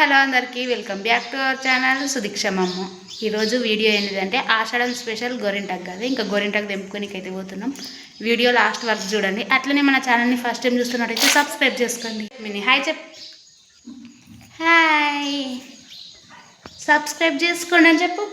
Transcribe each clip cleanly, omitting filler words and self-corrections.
Hello అందరికీ welcome back to our channel సుదీక్షమమ్మ. ఈరోజు వీడియో ఏంటిదంటే ఆషాఢం స్పెషల్ గోరింటాకు కాదు, ఇంకా గోరింటాకు తెంపుకోనికైతే పోతున్నాం. వీడియో లాస్ట్ వరకు చూడండి. అట్లనే మన ఛానల్ని ఫస్ట్ టైం చూస్తున్నట్టయితే సబ్స్క్రైబ్ చేసుకోండి. మినీ హాయ్ చెప్, హాయ్, సబ్స్క్రైబ్ చేసుకోండి అని చెప్పు.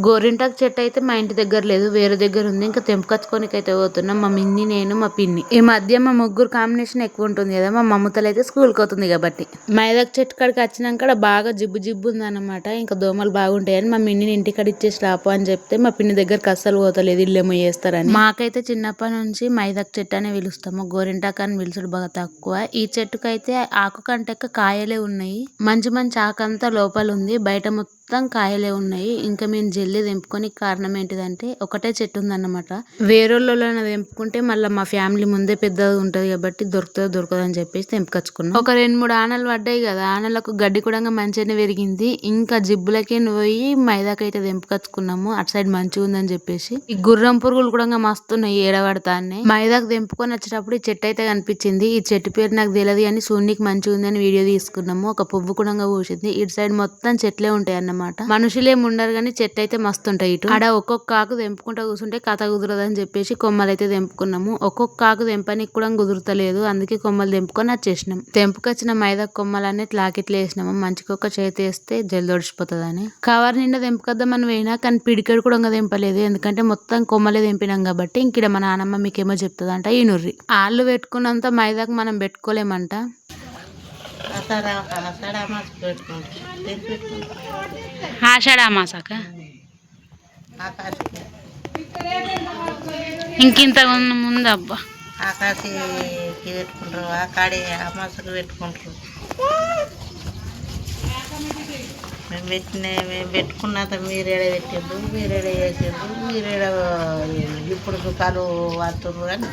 గోరింటాకు చెట్టు అయితే మా ఇంటి దగ్గర లేదు, వేరే దగ్గర ఉంది. ఇంకా తెంపుకొచ్చుకోనికి అయితే పోతున్నాం. మా మిన్ని, నేను, మా పిన్ని. ఈ మధ్య మా ముగ్గురు కాంబినేషన్ ఎక్కువ ఉంటుంది కదా. మా మమ్మతలు అయితే స్కూల్కి అవుతుంది కాబట్టి మైదాకు చెట్టు కాడికి వచ్చినాక బాగా జిబ్బు జిబ్బు ఉందన్నమాట. ఇంకా దోమలు బాగుంటాయని మా మిన్నిని ఇంటికాడ ఇచ్చేసి రాపు అని చెప్తే మా పిన్ని దగ్గరకు అస్సలు పోతలేదు, ఇల్లేమో చేస్తారని. మాకైతే చిన్నప్పటి నుంచి మైదాకు చెట్టు అనే పిలుస్తాము, గోరింటాకు అని పిలుచుడు బాగా తక్కువ. ఈ చెట్టుకు అయితే ఆకు కంటెక్క కాయలే ఉన్నాయి. మంచి మంచి ఆకంతా లోపల ఉంది, బయట మొత్తం కాయలే ఉన్నాయి. ఇంకా మేము జల్లి తెంపుకొని కారణం ఏంటిదంటే ఒకటే చెట్టు ఉందన్నమాట. వేరేళ్ళైనా తెంపుకుంటే మళ్ళీ మా ఫ్యామిలీ ముందే పెద్దది ఉంటది కాబట్టి దొరకదు అని చెప్పేసి తెంపుకొచ్చుకున్నాం. ఒక 2-3 ఆనలు పడ్డాయి కదా, ఆనలకు గడ్డి కూడా మంచిగానే పెరిగింది. ఇంకా జిబ్బులకే పోయి మైదాకైతే తెంపుకొచ్చుకున్నాము, అటు సైడ్ మంచిగా ఉందని చెప్పేసి. ఈ గుర్రం పురుగులు కూడా మస్తున్నాయి ఏడబడతానే. మైదాకు తెంపుకొని వచ్చేటప్పుడు ఈ చెట్టు అయితే కనిపించింది. ఈ చెట్టు పేరు నాకు తెలియదు కానీ సూనికి మంచిగా ఉందని వీడియో తీసుకున్నాము. ఒక పువ్వు కూడా పూసింది. ఇటు సైడ్ మొత్తం చెట్లే ఉంటాయి అన్నమాట. మనుషులేం ఉండరు కానీ చెట్టు అయితే మస్తు ఉంటాయి. ఇటు ఆడ ఒక్కొక్క ఆకు తెంపుకుంటా కూర్చుంటే కథ కుదరదు అని చెప్పేసి కొమ్మలు అయితే తెంపుకున్నాము. ఒక్కొక్క ఆకు తెంపనికి కూడా కుదురుతలేదు, అందుకే కొమ్మలు తెంపుకొని వచ్చేసినాం. తెంపుకొచ్చిన మైదా కొమ్మలన్నీ లాకెట్లు వేసినాము. మంచికొక్క చేతి వేస్తే జల్ది ఒడిచిపోతుందని. కవర్ నిండా తెంపుకొద్దామని పోయినా కానీ పిడికెడు కూడా తెంపలేదు, ఎందుకంటే మొత్తం కొమ్మలే తెంపినాం కాబట్టి. ఇంకిడ మా నానమ్మ మీకేమో చెప్తుందంట ఈ నుర్రి. ఆళ్ళు పెట్టుకున్నంత మైదాకు మనం పెట్టుకోలేమంట. ఆషాఢ అమాసక ఇంకింత ముందు అబ్బా ఆకాశకి పెట్టుకుంటారు, ఆకాడి అమాసకు పెట్టుకుంటారు. మేము పెట్టుకున్నంత మీరేడ పెట్టిండ్రు, మీరేడ చేసిండ్రు, మీరేడ ఇప్పుడు సుఖాలు వాడుతున్నారు. కానీ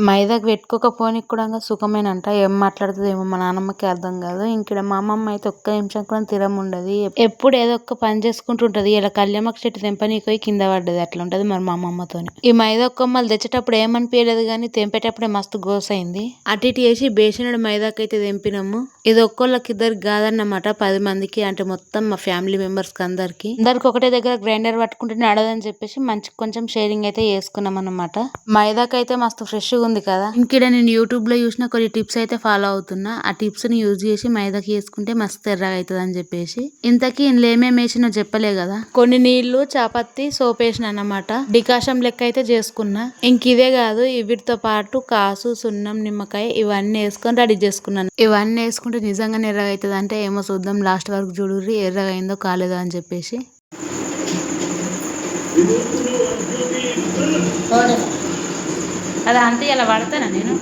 మైదాకు పెట్టుకోకపోనికి కూడా సుఖమేనంట. ఏం మాట్లాడుతుందేమో మా నాన్నమ్మకి అర్థం కాదు. ఇంక మా అమ్మమ్మ అయితే ఒక్క నిమిషం కూడా తిరం ఉండదు, ఎప్పుడు ఏదో ఒక్క పని చేసుకుంటుంటది. ఇలా కళ్యామకు చెట్టు తెంపనీకి పోయి కింద పడ్డది, అట్లా ఉంటది మరి మా అమ్మమ్మతోని. ఈ మైదా కొమ్మలు తెచ్చేటప్పుడు ఏమనిపించలేదు కానీ తెంపేటప్పుడే మస్తు గోసైంది. అటు ఇటు వేసి బేసినడు మైదాకు అయితే తెంపినాము. ఇది ఒక్కోళ్ళకి ఇద్దరికి కాదన్నమాట, 10 మందికి, అంటే మొత్తం మా ఫ్యామిలీ మెంబర్స్ కి అందరికి ఒకటే దగ్గర గ్రైండర్ పట్టుకుంటే నడదని చెప్పేసి మంచి కొంచెం షేరింగ్ అయితే చేసుకున్నాం అన్నమాట. మైదాకు అయితే మస్తు ఫ్రెష్ ఉంది కదా. ఇంకిడ నేను యూట్యూబ్ లో చూసిన కొన్ని టిప్స్ అయితే ఫాలో అవుతున్నా. ఆ టిప్స్ ని యూజ్ చేసి మైదాకి వేసుకుంటే మస్తు ఎర్రగా అవుతుంది అని చెప్పేసి. ఇంతకీ ఇందులో ఏమేమి వేసినా చెప్పలే కదా. కొన్ని నీళ్లు, చాపత్తి, సోప్ వేసిన అన్నమాట. డికాషన్ లెక్క అయితే చేసుకున్నా. ఇంక ఇదే కాదు, వీటితో పాటు కాసు, సున్నం, నిమ్మకాయ ఇవన్నీ వేసుకొని రెడీ చేసుకున్నాను. ఇవన్నీ వేసుకుంటే నిజంగానే ఎర్రగా అవుతుంది అంటే ఏమో చూద్దాం, లాస్ట్ వరకు చూడుర్రి ఎర్రగా అయిందో కాలేదో అని చెప్పేసి. అది అంతే ఇలా పడతానా నేను.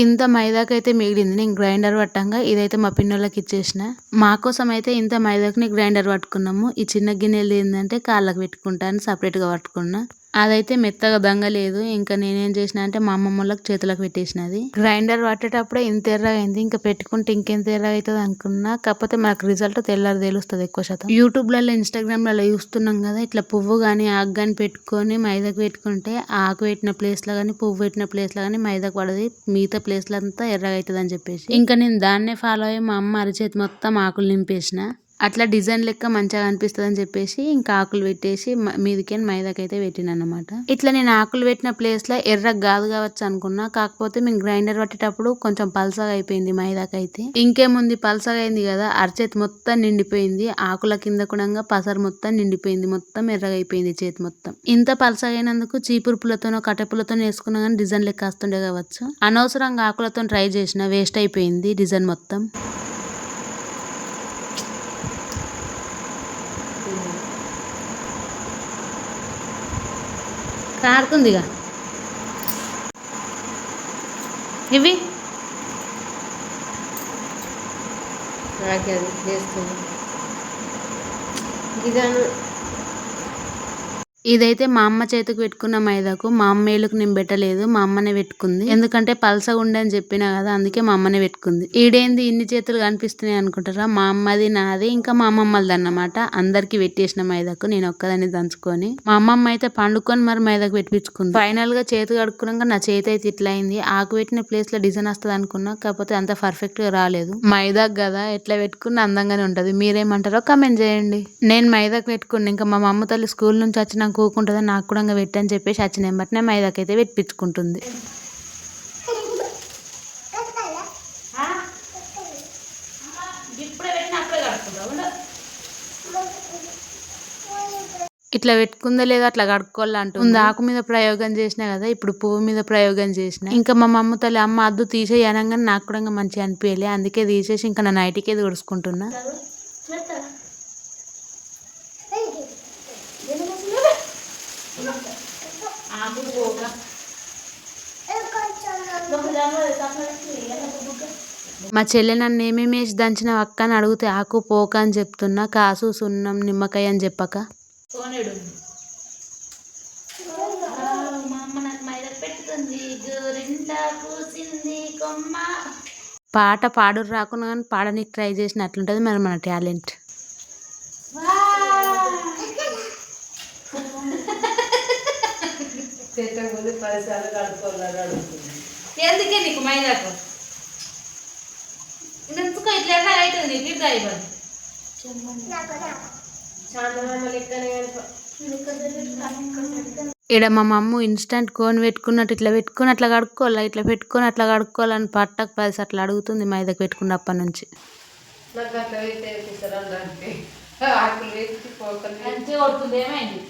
ఇంత మైదాకైతే మిగిలింది. నేను గ్రైండర్ పట్టంగా ఇదైతే మా పిన్నోళ్ళకి ఇచ్చేసిన. మా కోసం అయితే ఇంత మైదాకుని గ్రైండర్ పట్టుకున్నాము. ఈ చిన్న గిన్నెలు ఏంటంటే కాళ్ళకు పెట్టుకుంటాను, సపరేట్గా పట్టుకున్నా. అదైతే మెత్తగా దంగలేదు. ఇంకా నేనేం చేసిన అంటే మా అమ్మమ్మ వాళ్ళకి చేతులకు పెట్టేసినది. గ్రైండర్ పట్టేటప్పుడే ఇంత ఎర్రగా అయింది, ఇంకా పెట్టుకుంటే ఇంకెంత ఎర్రగా అవుతుంది అనుకున్నా. కాకపోతే మనకు రిజల్ట్ తెల్లారి తెలుస్తుంది ఎక్కువ శాతం. యూట్యూబ్లలో ఇన్స్టాగ్రామ్లలో చూస్తున్నాం కదా, ఇట్లా పువ్వు కానీ ఆకు కానీ పెట్టుకొని మైదాకు పెట్టుకుంటే ఆకు పెట్టిన ప్లేస్లో కానీ పువ్వు పెట్టిన ప్లేస్లో కానీ మైదాకు పడది, మిగతా ప్లేస్లో అంతా ఎర్రగా అవుతుంది అని చెప్పేసి ఇంకా నేను దాన్నే ఫాలో అయ్యి మా అమ్మ అరిచేతి మొత్తం ఆకులు నింపేసిన. అట్లా డిజైన్ లెక్క మంచిగా అనిపిస్తుంది అని చెప్పేసి ఇంకా ఆకులు పెట్టేసి మీదికి మైదాకైతే పెట్టిన అనమాట. ఇట్లా నేను ఆకులు పెట్టిన ప్లేస్లో ఎర్రగా కాదు కావచ్చు అనుకున్నా. కాకపోతే మేము గ్రైండర్ పట్టేటప్పుడు కొంచెం పల్సగా అయిపోయింది మైదాకైతే. ఇంకేముంది, పల్సగా అయింది కదా, అరచేతి మొత్తం నిండిపోయింది. ఆకుల కింద కూడా పసరు మొత్తం నిండిపోయింది, మొత్తం ఎర్రగా అయిపోయింది చేతి మొత్తం. ఇంత పల్సగా అయినందుకు చీపురు పుల్లతోనో కట్టెపుల్లతో వేసుకున్నా కానీ డిజైన్ లెక్క వస్తుండే కావచ్చు. అనవసరంగా ఆకులతో ట్రై చేసిన, వేస్ట్ అయిపోయింది డిజైన్ మొత్తం. కారుతుందిగా ఇవి నాకే అది చేస్తుంది గిదాను. ఇదైతే మా అమ్మ చేతికి పెట్టుకున్న మైదాకు మా అమ్మ ఏళ్ళకు నేను పెట్టలేదు, మా అమ్మనే పెట్టుకుంది. ఎందుకంటే పల్సగా ఉండే అని చెప్పినా కదా, అందుకే మా అమ్మనే పెట్టుకుంది. ఈడేంది ఇన్ని చేతులు కనిపిస్తున్నాయి అనుకుంటారా, మా అమ్మది నాది ఇంకా మా అమ్మమ్మది అన్నమాట. అందరికి పెట్టేసిన మైదాకు నేను ఒక్కదాన్ని దంచుకొని. మా అమ్మమ్మ అయితే పండుకొని మరి మైదాకు పెట్టించుకుంది. ఫైనల్ గా చేతి కడుక్కున్నాక నా చేతి అయితే ఇట్లా అయింది. ఆకు పెట్టిన ప్లేస్ లో డిజైన్ వస్తుంది అనుకున్నా, కాకపోతే అంత పర్ఫెక్ట్ గా రాలేదు. మైదాకు కదా, ఎట్లా పెట్టుకున్నా అందంగానే ఉంటది. మీరేమంటారో కమెంట్ చేయండి. నేను మైదాకు పెట్టుకున్నా, ఇంకా మా అమ్మ తల్లి స్కూల్ నుంచి వచ్చిన కూకుంటుందా నాకు కూడా పెట్టని చెప్పేసి వచ్చిన బట్టినే మైదాకైతే పెట్టించుకుంటుంది. ఇట్లా పెట్టుకుందా లేదా అట్లా కడుక్కోవాలంటూ ముందు ఆకు మీద ప్రయోగం చేసినా కదా, ఇప్పుడు పువ్వు మీద ప్రయోగం చేసిన. ఇంకా మా అమ్మ తల్లి అమ్మ అద్దు తీసేయి అనగానే నాకు కూడా మంచిగా అనిపించలే, అందుకే తీసేసి ఇంకా నా నైట్కి తుడుచుకుంటున్నా. మా చెల్లె నన్ను ఏమేమి వేసి దంచిన అక్క అని అడిగితే ఆకు పోక అని చెప్తున్నా, కాసు సున్నం నిమ్మకాయ అని చెప్పక. పాట పాడు రాకున్నా కానీ పాడనికి ట్రై చేసినట్లుంటది మరి మన టాలెంట్. ఎందుకే నీకు మైదాకు ఎందుకో ఇట్లా ఎట్లా అవుతుంది నీకు ఇట్లా అయిపోయింది. ఇక్కడ మా మమ్మ ఇన్స్టంట్ కోన్ పెట్టుకున్నట్టు ఇట్లా పెట్టుకొని అట్లా కడుక్కోవాలా, ఇట్లా పెట్టుకొని అట్లా కడుక్కోవాలని పట్టకు పది అట్లా అడుగుతుంది మైదాకు పెట్టుకున్నప్పటి నుంచి. ఏమైంది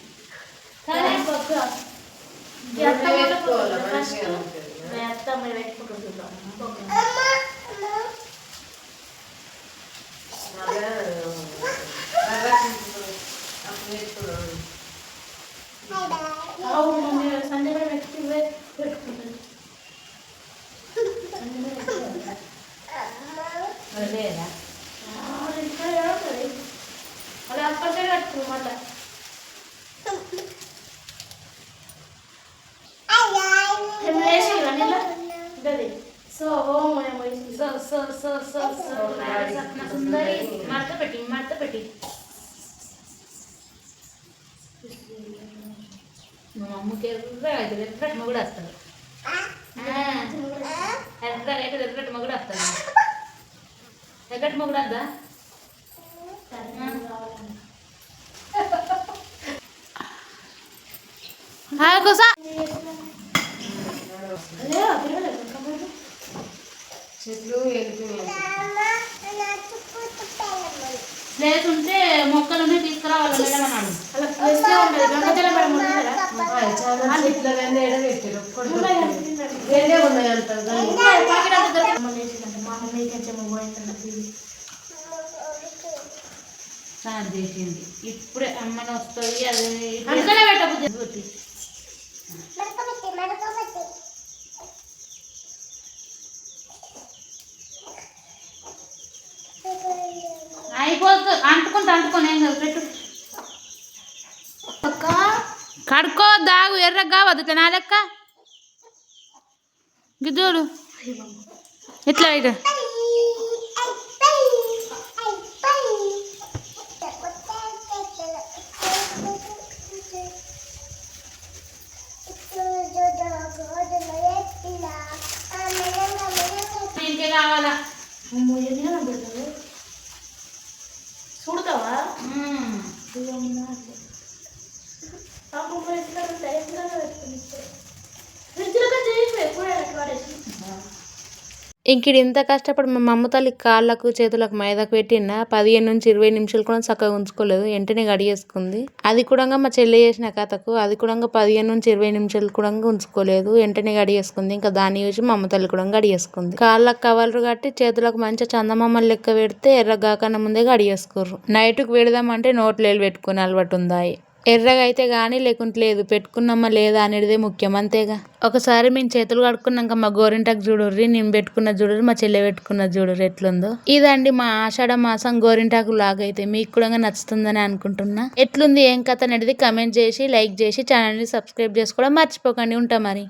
లేదా మడత పెట్టి మా అమ్మకి ఎర్రటి మొగుడు వస్తాడు, ఎర్రటి మొగుడు వస్తాడు. ఎర్రటి మొగుడు వద్దా చెట్లు ప్లేస్ ఉంటే మొక్కలన్నీ తీసుకురావాలి మేడం స్నానం చేసింది ఇప్పుడే అమ్మని వస్తుంది. అది పెట్టబుద్ధి అయిపోతుంది. అంటుకొని ఏం కాదు, పెట్టు. కడుక్కోవద్దు. దాగు ఎర్రగా కావద్దు ఇట్లా నా లెక్క గిద్దోడు ఇట్లా ఇట ఇంకే కావాలా చూడతావా ఇంక ఇంత కష్టపడి మా అమ్మ తల్లి కాళ్ళకు చేతులకు మైదాకు పెట్టిన 15 నుంచి 20 నిమిషాలు కూడా చక్కగా ఉంచుకోలేదు వెంటనే గడిగేసుకుంది. అది కూడా మా చెల్లి చేసిన కథకు అది కూడా 15 నుంచి 20 నిమిషాలు కూడా ఉంచుకోలేదు వెంటనే గడిగేసుకుంది. ఇంకా దాన్ని చూసి మా అమ్మ తల్లి కూడా గడిగేసుకుంది. కాళ్ళకు కవర్లు కట్టి చేతులకు మంచిగా చందమామలు లెక్క పెడితే ఎర్రగాకన్నా ముందే గడిగేసుకోరు. నైట్కు పెడదామంటే నోట్లేలు పెట్టుకుని అలవాటు ఉందాయి. ఎర్రగా అయితే కానీ లేకుంటే లేదు, పెట్టుకున్నామా లేదా అనేదే ముఖ్యం అంతేగా. ఒకసారి మేము చేతులు కడుక్కున్నాక మా గోరింటాకు చూడుర్రి, నేను పెట్టుకున్న చూడుర్రి, మా చెల్లె పెట్టుకున్న చూడుర్రి ఎట్లుందో. ఇదండి మా ఆషాఢ మాసం గోరింటాకు లాగైతే మీకు కూడా నచ్చుతుందని అనుకుంటున్నా. ఎట్లుంది ఏం కథ అనేది కమెంట్ చేసి లైక్ చేసి ఛానల్ని సబ్స్క్రైబ్ చేసుకోవడం మర్చిపోకండి. ఉంటా మరి.